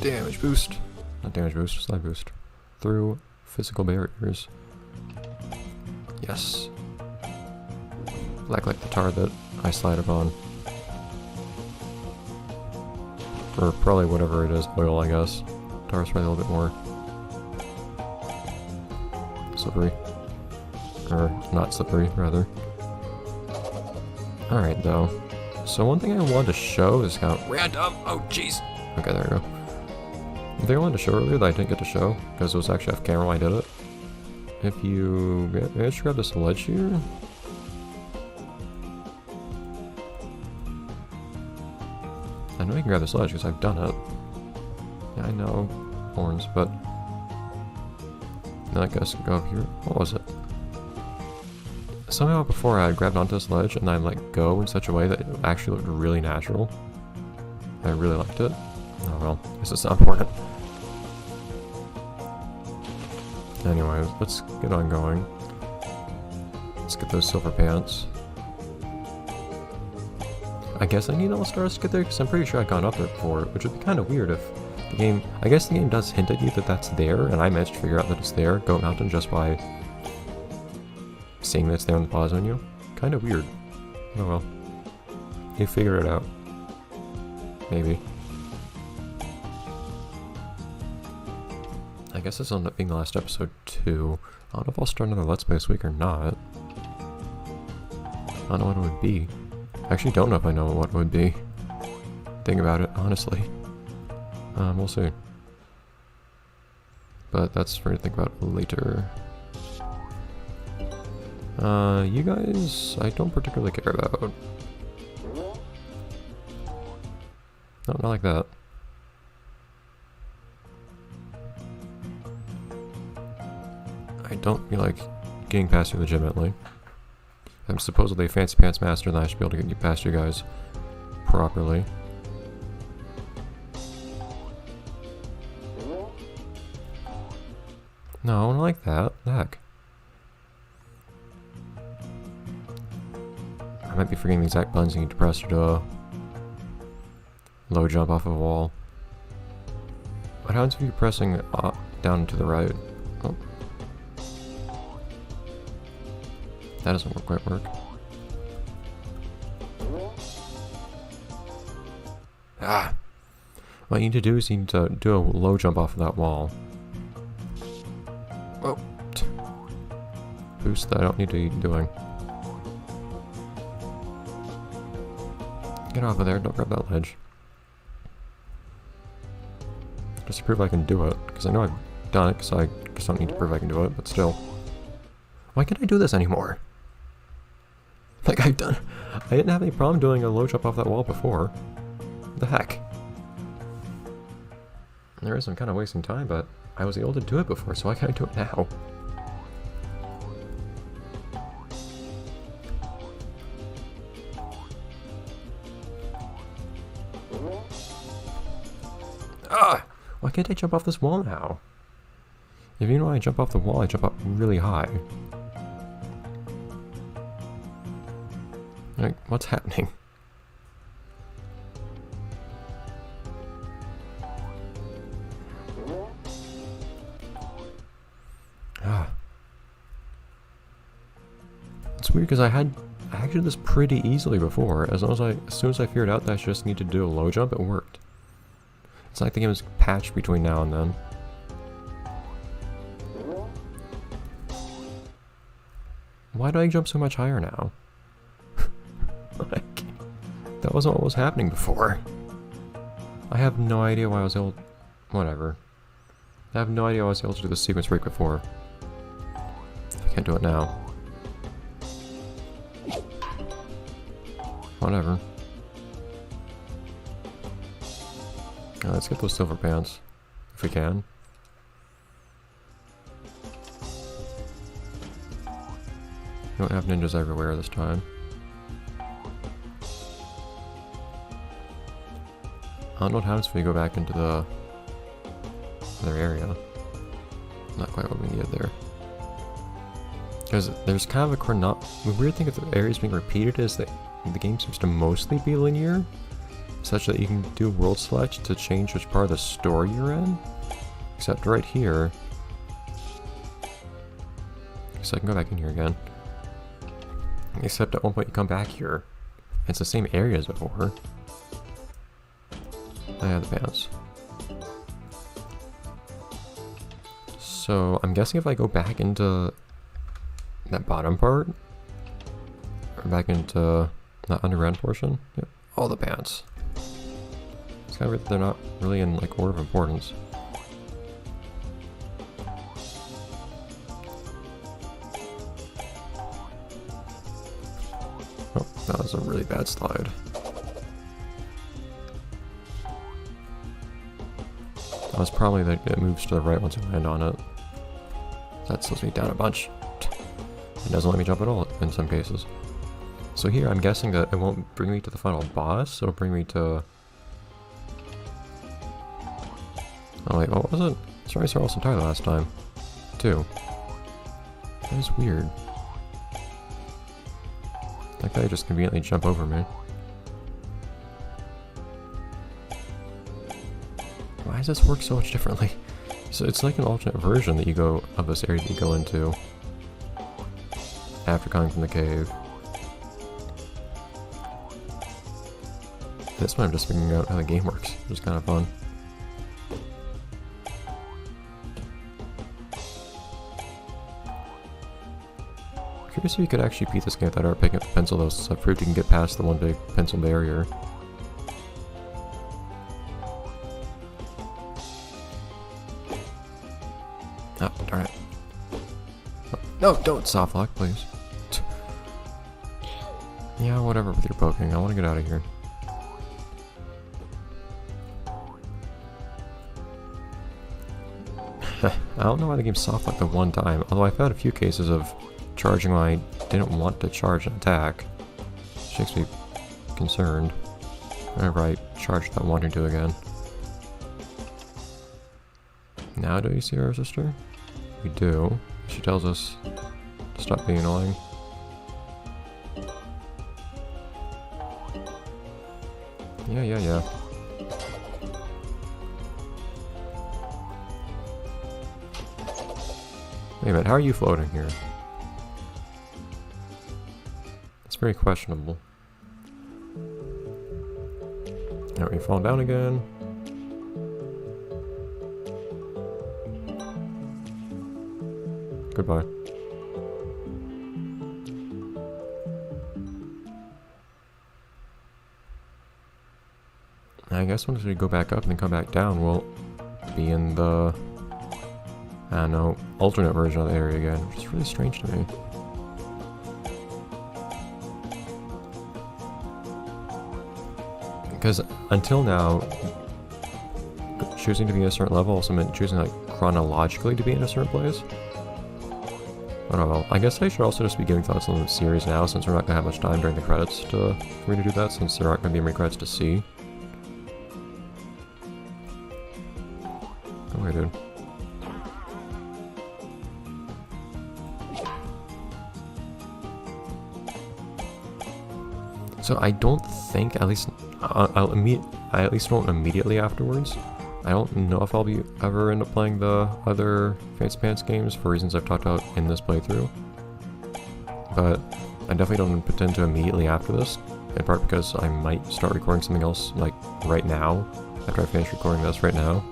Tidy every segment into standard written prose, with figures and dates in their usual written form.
damage boost. Not damage boost, slide boost. Through physical barriers. Yes. Black like the tar that I slide upon. Or probably whatever it is, oil I guess. Tar's probably a little bit more slippery. Or not slippery, rather. Alright though. So one thing I wanted to show is kind of random. Oh jeez. Okay, there we go. One thing I wanted to show earlier that I didn't get to show, because it was actually off camera when I did it. If you manage to grab this ledge here. I know you can grab this ledge because I've done it. Yeah, I know. Horns, but then I guess go up here. What was it? Somehow before I grabbed onto this ledge and I let go in such a way that it actually looked really natural. I really liked it. Oh well, I guess it's not important. Anyways, let's get on going. Let's get those silver pants. I guess I need all the stars to get there because I'm pretty sure I've gone up there before, which would be kind of weird if the game... I guess the game does hint at you that that's there, and I managed to figure out that it's there, Goat Mountain, just by seeing that it's there in the pause menu. Kind of weird. Oh well. You figure it out. Maybe. I guess this will end up being the last episode too. I don't know if I'll start another Let's Play this week or not. I don't know what it would be. I actually don't know if I know what it would be. Think about it, honestly. We'll see. But that's for me to think about later. You guys, I don't particularly care about. No, not like that. I don't feel like getting past you legitimately. I'm supposedly a fancy pants master, and I should be able to get you past you guys properly. No, I don't like that. The heck. I might be forgetting the exact buttons you need to press to do a low jump off of a wall. What happens if you're pressing down to the right? Oh. That doesn't quite work. Ah! What you need to do is you need to do a low jump off of that wall. Oh! Boost that I don't need to be doing. Get off of there, don't grab that ledge. Just to prove I can do it, because I know I've done it, because I just don't need to prove I can do it, but still. Why can't I do this anymore? Like I didn't have any problem doing a low jump off that wall before. What the heck? There is, I'm kind of wasting time, but I was able to do it before, so why can't I do it now? Ah! Why can't I jump off this wall now? If you know when I jump off the wall, I jump up really high. Like, what's happening? Ah. It's weird because I actually did this pretty easily before. As soon as I figured out that I just need to do a low jump, it worked. It's like the game was patched between now and then. Why do I jump so much higher now? Like, that wasn't what was happening before. I have no idea why I was able... Whatever. I have no idea why I was able to do the sequence break before. I can't do it now. Whatever. Let's get those silver pants. If we can. We don't have ninjas everywhere this time. I don't know what happens if we go back into the other area. Not quite what we needed there. Because there's kind of the weird thing if the area is being repeated is that the game seems to mostly be linear. such that you can do world select to change which part of the story you're in. Except right here. So I can go back in here again. Except at one point you come back here. It's the same area as before. I have the pants. So I'm guessing if I go back into that bottom part, or back into that underground portion, yep, all the pants. It's kind of weird that they're not really in like order of importance. Oh, that was a really bad slide. That was probably that it moves to the right once you land on it. That slows me down a bunch. It doesn't let me jump at all in some cases. So here I'm guessing that it won't bring me to the final boss, it'll bring me to... Oh wait, what was it? Sorry, I saw Olsen Tyler last time. Too. That is weird. That guy just conveniently jump over me. Why does this work so much differently? So it's like an alternate version that you go of this area that you go into after coming from the cave. This one I'm just figuring out how the game works, which is kind of fun. Curious if you could actually beat this game without picking up the pencil though, since I've proved you can get past the one big pencil barrier. Oh, darn it. No, don't soft lock, please. Yeah, whatever with your poking. I want to get out of here. I don't know why the game soft locked the one time, although I've had a few cases of charging when I didn't want to charge an attack. Which makes me concerned whenever I charge that wanting to again. Now do you see our sister? We do. She tells us to stop being annoying. Yeah. Wait a minute, how are you floating here? It's very questionable. Now we fall down again. Goodbye. I guess once we go back up and then come back down, we'll be in the, I don't know, alternate version of the area again, which is really strange to me. Because until now, choosing to be in a certain level also meant choosing like chronologically to be in a certain place. I don't know. I guess I should also just be giving thoughts on the series now, since we're not going to have much time during the credits for me to do that, since there aren't going to be many credits to see. Okay, dude. So I don't think, at least, I at least won't immediately afterwards. I don't know if I'll be ever end up playing the other Fancy Pants games for reasons I've talked about in this playthrough. But I definitely don't intend to immediately after this, in part because I might start recording something else like right now, after I finish recording this right now.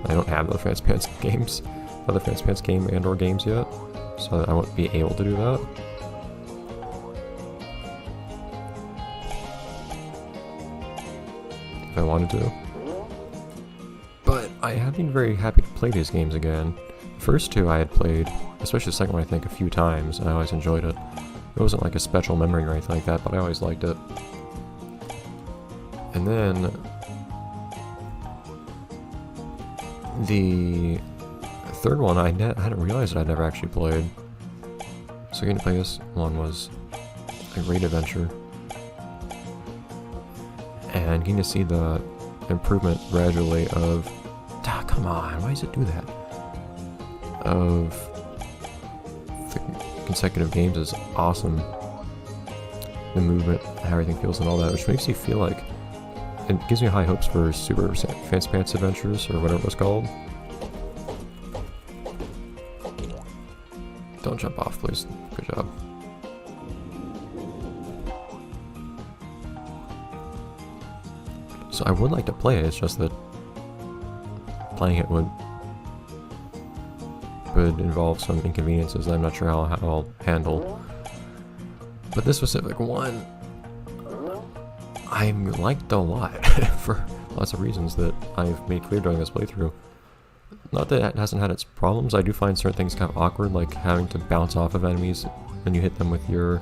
I don't have the Fancy Pants games, other Fancy Pants game and or games yet, so I won't be able to do that. If I wanted to. But I have been very happy to play these games again. The first two I had played, especially the second one I think a few times, and I always enjoyed it. It wasn't like a special memory or anything like that, but I always liked it. And then the third one I hadn't realized that I'd never actually played. So getting to play this one was a great adventure. And getting to see the improvement gradually of... Ah, come on, why does it do that? Of the consecutive games is awesome. The movement, how everything feels and all that, which makes you feel like it gives me high hopes for Super Fancy Pants Adventures, or whatever it was called. Don't jump off, please. Good job. So I would like to play it, it's just that playing it would involve some inconveniences that I'm not sure how I'll handle. But this specific one, I liked a lot for lots of reasons that I've made clear during this playthrough. Not that it hasn't had its problems, I do find certain things kind of awkward, like having to bounce off of enemies when you hit them with your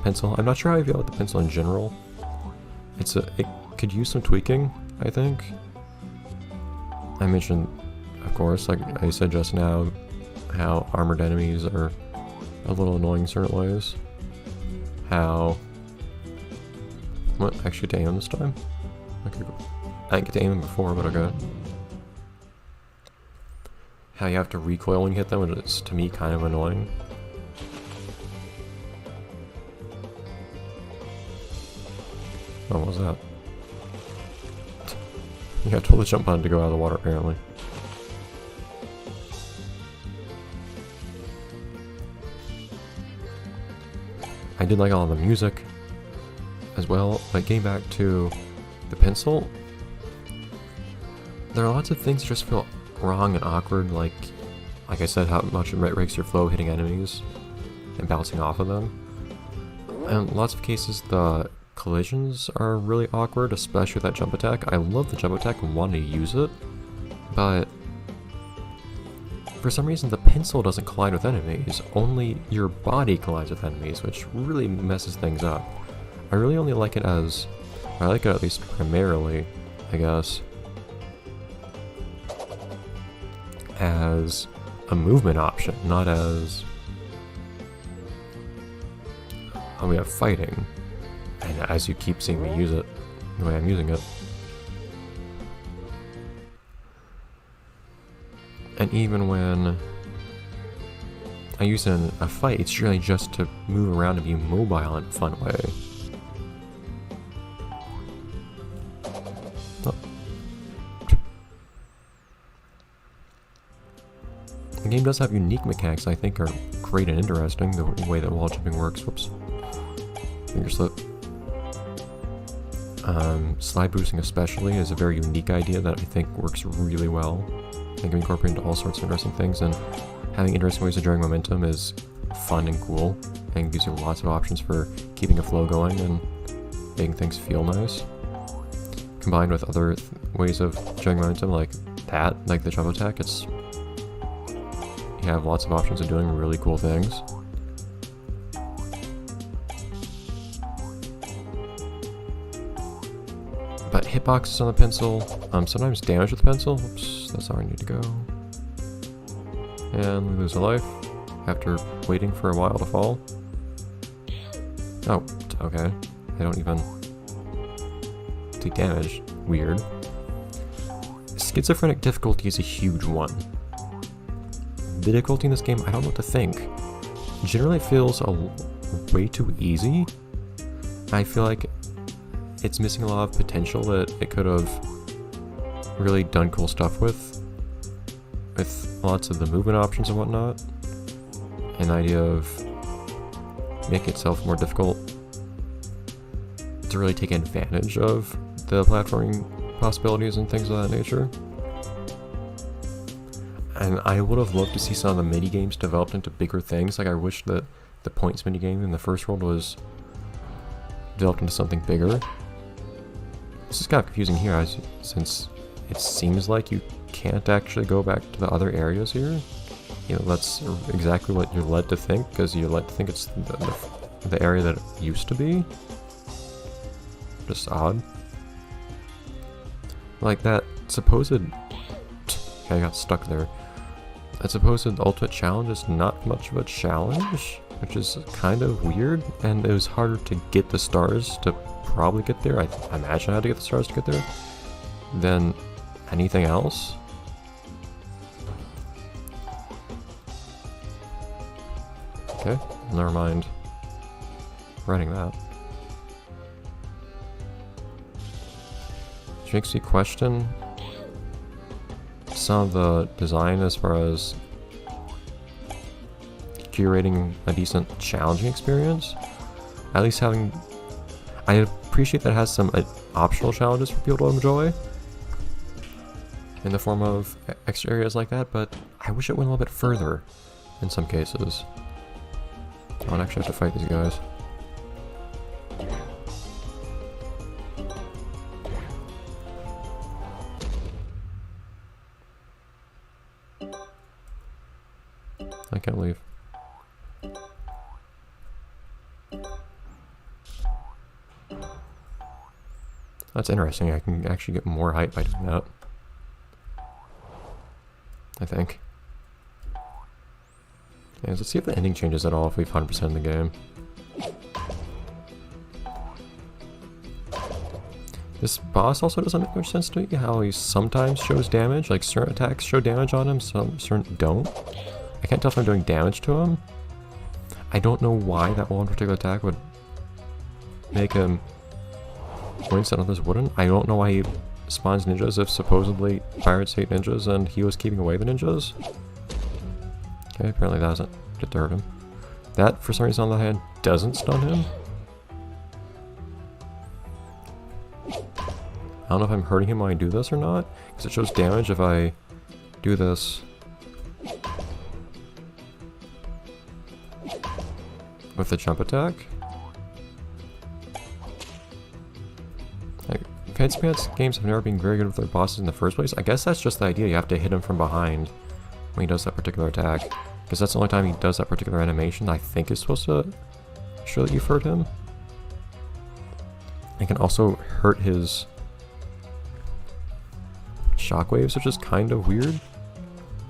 pencil. I'm not sure how I feel about the pencil in general. It could use some tweaking, I think. I mentioned, of course, like I said just now, how armored enemies are a little annoying in certain ways. How... What? Actually to aim this time? I didn't get to aim him before, but okay. How you have to recoil when you hit them, and it's, to me, kind of annoying. Oh, what was that? You got to pull the jump button to go out of the water, apparently. I did like all of the music as well, but getting back to the pencil, there are lots of things that just feel wrong and awkward, like I said, how much it breaks your flow hitting enemies and bouncing off of them. And lots of cases the collisions are really awkward, especially with that jump attack. I love the jump attack and want to use it, but for some reason the pencil doesn't collide with enemies, only your body collides with enemies, which really messes things up. I really only like it as, I like it at least primarily, I guess, as a movement option, not as, oh, we have fighting, and as you keep seeing me use it, the way I'm using it. And even when I use it in a fight, it's really just to move around and be mobile in a fun way. Oh. The game does have unique mechanics I think are great and interesting, the way that wall jumping works. Whoops. Finger slip. Slide boosting especially is a very unique idea that I think works really well. I think incorporated into all sorts of interesting things, and having interesting ways of drawing momentum is fun and cool, and gives you lots of options for keeping a flow going and making things feel nice. Combined with other ways of drawing momentum like that, like the jump attack, you have lots of options of doing really cool things. But hitboxes on the pencil, sometimes damage with the pencil. Oops, that's how I need to go. And we lose a life after waiting for a while to fall. Oh, okay. I don't even take damage. Weird. Schizophrenic difficulty is a huge one. The difficulty in this game, I don't know what to think. Generally it feels way too easy. I feel like it's missing a lot of potential that it could have really done cool stuff with lots of the movement options and whatnot. An idea of making itself more difficult to really take advantage of the platforming possibilities and things of that nature. And I would have loved to see some of the mini-games developed into bigger things. Like I wish that the points mini-game in the first world was developed into something bigger. This is kind of confusing here, since it seems like you can't actually go back to the other areas here. You know, that's exactly what you're led to think, because you're led to think it's the area that it used to be. Just odd. Like that supposed... Okay, I got stuck there. That supposed ultimate challenge is not much of a challenge, which is kind of weird, and it was harder to get the stars to probably get there. I imagine I had to get the stars to get there than anything else. Okay, never mind writing that. makes me question some of the design as far as curating a decent challenging experience. At least having... I appreciate that it has some optional challenges for people to enjoy in the form of extra areas like that, but I wish it went a little bit further in some cases. I don't actually have to fight these guys. I can't leave. That's interesting. I can actually get more height by doing that. I think. Yeah, let's see if the ending changes at all if we've 100% in the game. This boss also doesn't make much sense to me, how he sometimes shows damage, like certain attacks show damage on him, some certain don't. I can't tell if I'm doing damage to him. I don't know why that one particular attack would make him wince and others wouldn't. I don't know why he spawns ninjas if supposedly pirates hate ninjas and he was keeping away the ninjas. Okay, apparently that doesn't deter him. That, for some reason on the hand, doesn't stun him. I don't know if I'm hurting him when I do this or not, because it shows damage if I do this with the jump attack. Like, Fantasy Pants games have never been very good with their bosses in the first place. I guess that's just the idea, you have to hit him from behind when he does that particular attack. Because that's the only time he does that particular animation I think is supposed to show that you've hurt him. It can also hurt his shockwaves, which is kind of weird.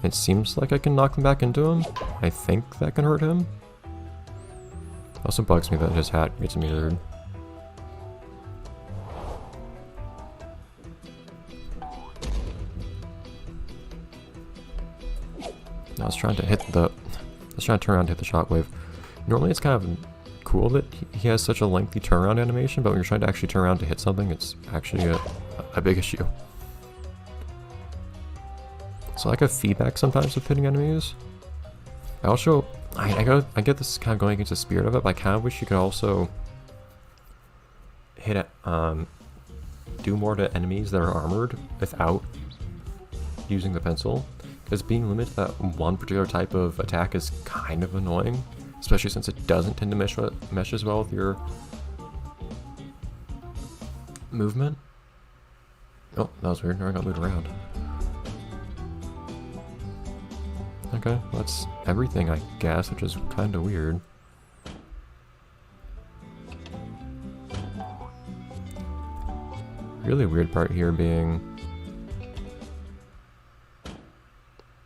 It seems like I can knock them back into him. I think that can hurt him. It also bugs me that his hat gets mirrored. I was trying to hit the... I was trying to turn around to hit the shockwave. Normally it's kind of cool that he has such a lengthy turnaround animation, but when you're trying to actually turn around to hit something, it's actually a big issue. So I get feedback sometimes with hitting enemies. I also... I get this kind of going against the spirit of it, but I kind of wish you could also hit it, do more to enemies that are armored without using the pencil. Because being limited to that one particular type of attack is kind of annoying, especially since it doesn't tend to mesh as well with your movement. Oh, that was weird. Now I got moved around. Okay, that's everything, I guess, which is kind of weird. Really weird part here being...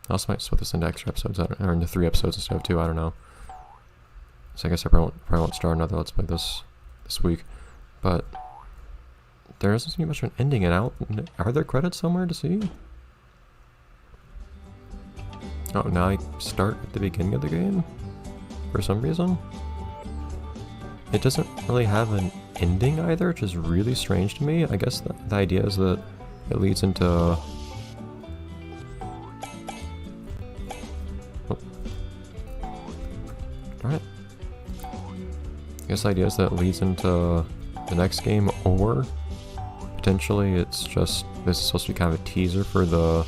I also might split this into extra episodes, or into 3 episodes instead of 2, I don't know. So I guess I probably won't start another Let's Play this week. But there doesn't seem much of an ending, and are there credits somewhere to see? Oh, now I start at the beginning of the game? For some reason? It doesn't really have an ending either, which is really strange to me. I guess the idea is that it leads into... Oh. Alright. I guess the idea is that it leads into the next game, or potentially it's just... This is supposed to be kind of a teaser for the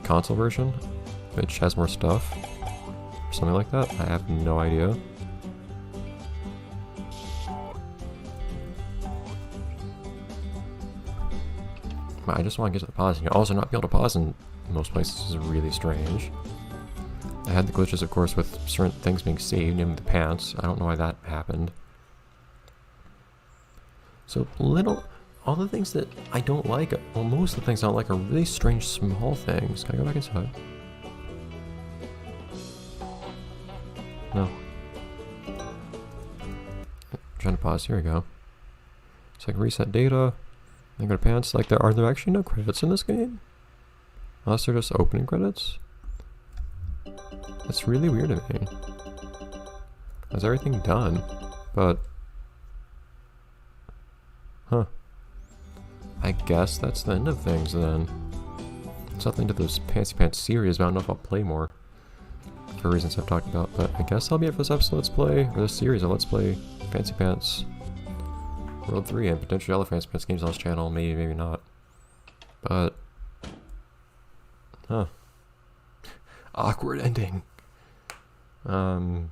console version, which has more stuff, or something like that. I have no idea. I just want to get to the pausing. Also, not be able to pause in most places is really strange. I had the glitches, of course, with certain things being saved, namely the pants. I don't know why that happened. So all the things that I don't like, well, most of the things I don't like are really strange small things. Can I go back inside? No. I'm trying to pause. Here we go. So I can reset data. Then go to pants. Like, are there actually no credits in this game? Unless they're just opening credits? That's really weird to me. How's everything done? But... Huh. I guess that's the end of things then. It's nothing to this Fancy Pants series, but I don't know if I'll play more. For reasons I've talked about, but I guess I'll be it for this episode Let's Play, or this series of Let's Play Fancy Pants World 3 and potentially other Fancy Pants games on this channel, maybe, maybe not. But, huh. Awkward ending. And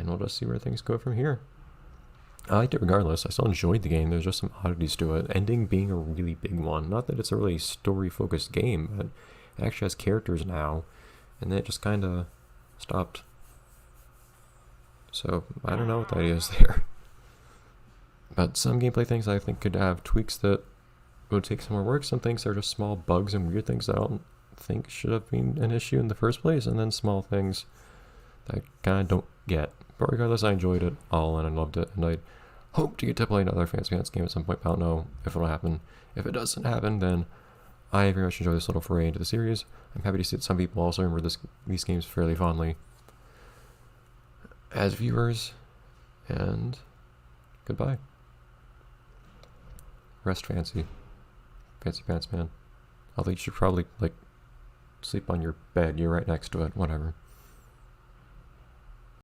we'll just see where things go from here. I liked it regardless. I still enjoyed the game. There's just some oddities to it. Ending being a really big one. Not that it's a really story-focused game, but it actually has characters now. And then it just kind of stopped. So, I don't know what the idea is there. But some gameplay things I think could have tweaks that would take some more work. Some things are just small bugs and weird things that I don't think should have been an issue in the first place. And then small things that I kind of don't get. But regardless, I enjoyed it all and I loved it. And I hope to get to play another Fancy Pants game at some point, but I don't know if it'll happen. If it doesn't happen, then I very much enjoy this little foray into the series. I'm happy to see that some people also remember these games fairly fondly as viewers. And goodbye. Rest Fancy Pants man. Although you should probably, like, sleep on your bed. You're right next to it. Whatever.